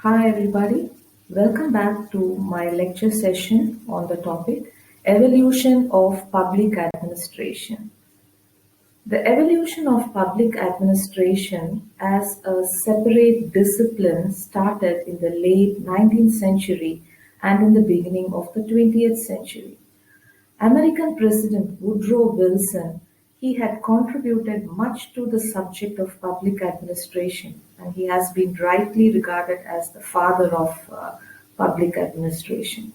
Hi everybody, welcome back to my lecture session on the topic Evolution of Public Administration. The evolution of public administration as a separate discipline started in the late 19th century and in the beginning of the 20th century. American President Woodrow Wilson, he had contributed much to the subject of public administration, and he has been rightly regarded as the father of public administration.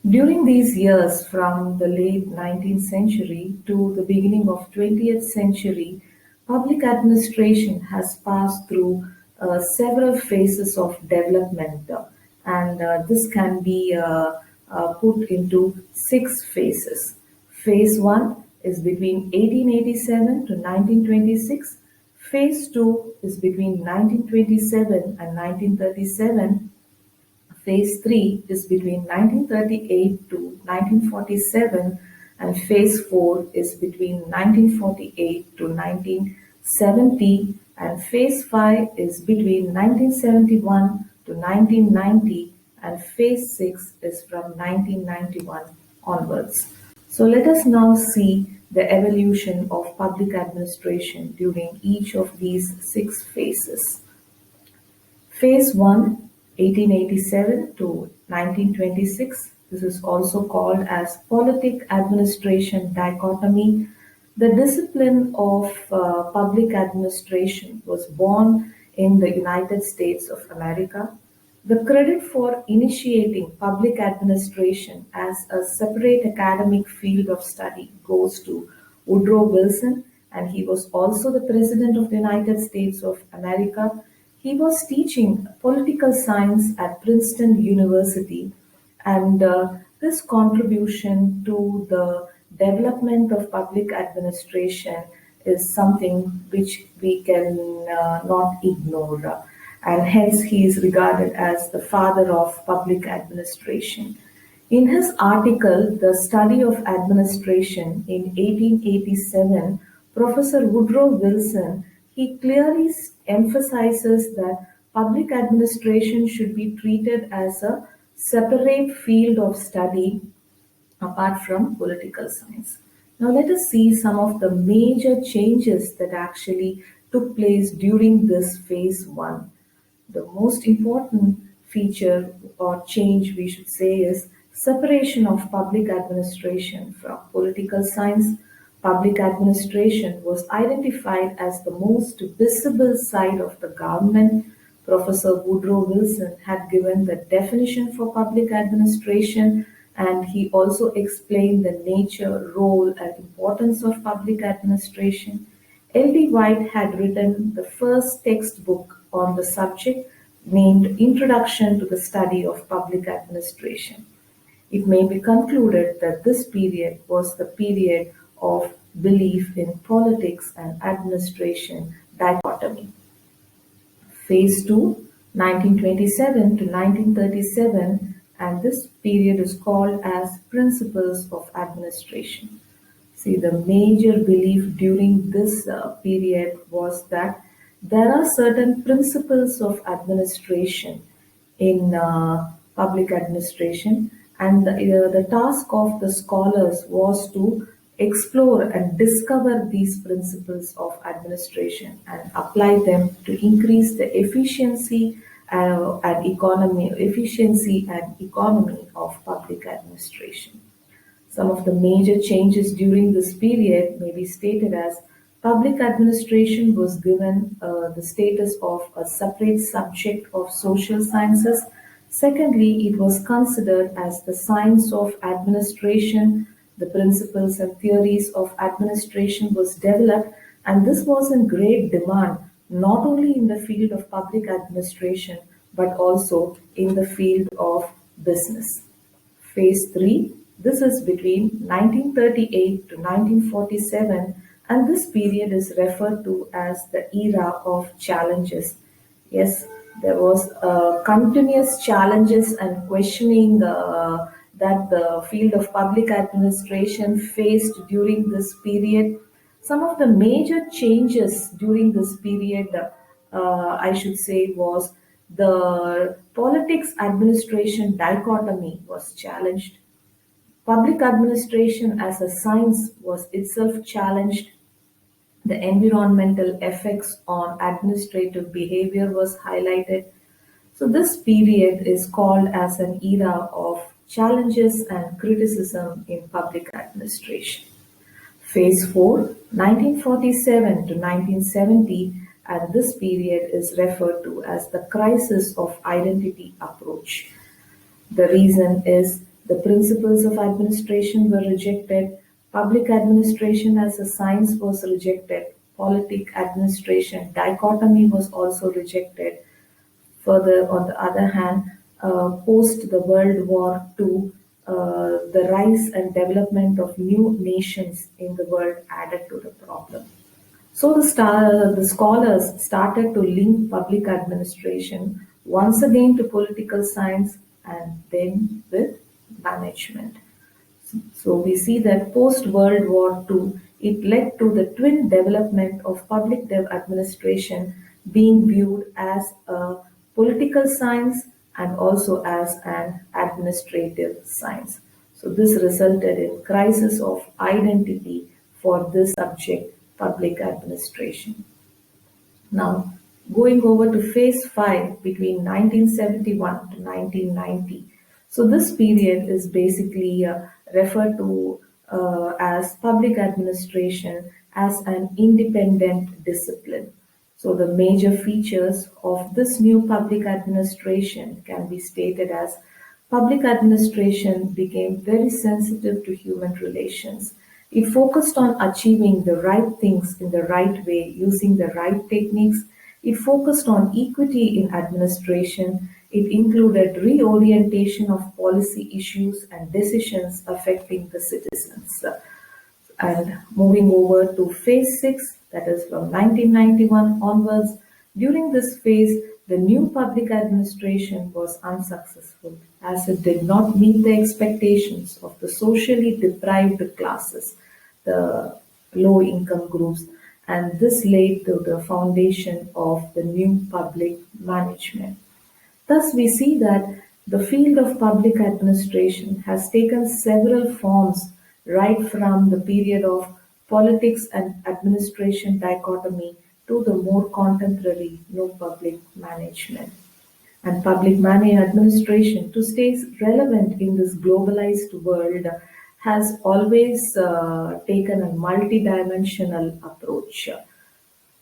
During these years, from the late 19th century to the beginning of 20th century, public administration has passed through several phases of development, and this can be put into six phases. Phase 1 is between 1887 to 1926. Phase 2 is between 1927 and 1937. Phase 3 is between 1938 to 1947, and Phase 4 is between 1948 to 1970, and Phase 5 is between 1971 to 1990, and Phase 6 is from 1991 onwards. So let us now see the evolution of public administration during each of these six phases. Phase 1, 1887 to 1926. This is also called as politic administration dichotomy. The discipline of public administration was born in the United States of America. The credit for initiating public administration as a separate academic field of study goes to Woodrow Wilson, and he was also the President of the United States of America. He was teaching political science at Princeton University, and this contribution to the development of public administration is something which we can not ignore, and hence he is regarded as the father of public administration. In his article, The Study of Administration in 1887, Professor Woodrow Wilson, he clearly emphasizes that public administration should be treated as a separate field of study apart from political science. Now let us see some of the major changes that actually took place during this phase 1. The most important feature or change we should say is separation of public administration from political science. Public administration was identified as the most visible side of the government. Professor Woodrow Wilson had given the definition for public administration, and he also explained the nature, role, and importance of public administration. L.D. White had written the first textbook on the subject named Introduction to the Study of Public Administration. It may be concluded that this period was the period of belief in politics and administration dichotomy. Phase 2, 1927 to 1937, and this period is called as Principles of Administration. See, the major belief during this period was that there are certain principles of administration in public administration, and the task of the scholars was to explore and discover these principles of administration and apply them to increase the efficiency and economy of public administration. Some of the major changes during this period may be stated as public administration was given the status of a separate subject of social sciences. Secondly, it was considered as the science of administration. The principles and theories of administration was developed, and this was in great demand not only in the field of public administration but also in the field of business. Phase 3, this is between 1938 to 1947, and this period is referred to as the era of challenges. Yes, there was continuous challenges and questioning that the field of public administration faced during this period. Some of the major changes during this period, I should say, was the politics administration dichotomy was challenged. Public administration as a science was itself challenged. The environmental effects on administrative behavior was highlighted. So this period is called as an era of challenges and criticism in public administration. Phase 4, 1947 to 1970, and this period is referred to as the crisis of identity approach. The reason is the principles of administration were rejected, public administration as a science was rejected, politic administration dichotomy was also rejected. Further, on the other hand, post the World War II, the rise and development of new nations in the world added to the problem. So the scholars started to link public administration once again to political science and then with management. So we see that post World War II, it led to the twin development of public administration being viewed as a political science and also as an administrative science. So this resulted in crisis of identity for this subject, public administration. Now, going over to phase 5 between 1971 to 1990. So this period is basically referred to as public administration as an independent discipline. So the major features of this new public administration can be stated as public administration became very sensitive to human relations. It focused on achieving the right things in the right way using the right techniques. It focused on equity in administration. It included reorientation of policy issues and decisions affecting the citizens. And moving over to phase 6, that is from 1991 onwards, during this phase, the new public administration was unsuccessful as it did not meet the expectations of the socially deprived classes, the low income groups, and this laid the foundation of the new public management. Thus, we see that the field of public administration has taken several forms right from the period of politics and administration dichotomy to the more contemporary no public management. And public money administration, to stay relevant in this globalized world, has always taken a multidimensional approach.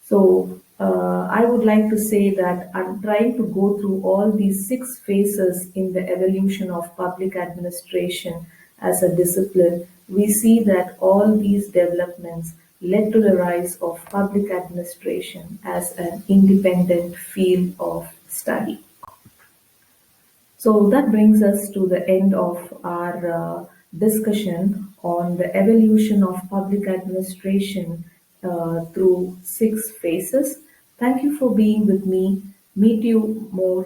So I would like to say that I'm trying to go through all these 6 phases in the evolution of public administration as a discipline. We see that all these developments led to the rise of public administration as an independent field of study. So that brings us to the end of our discussion on the evolution of public administration through 6 phases. Thank you for being with me. Meet you more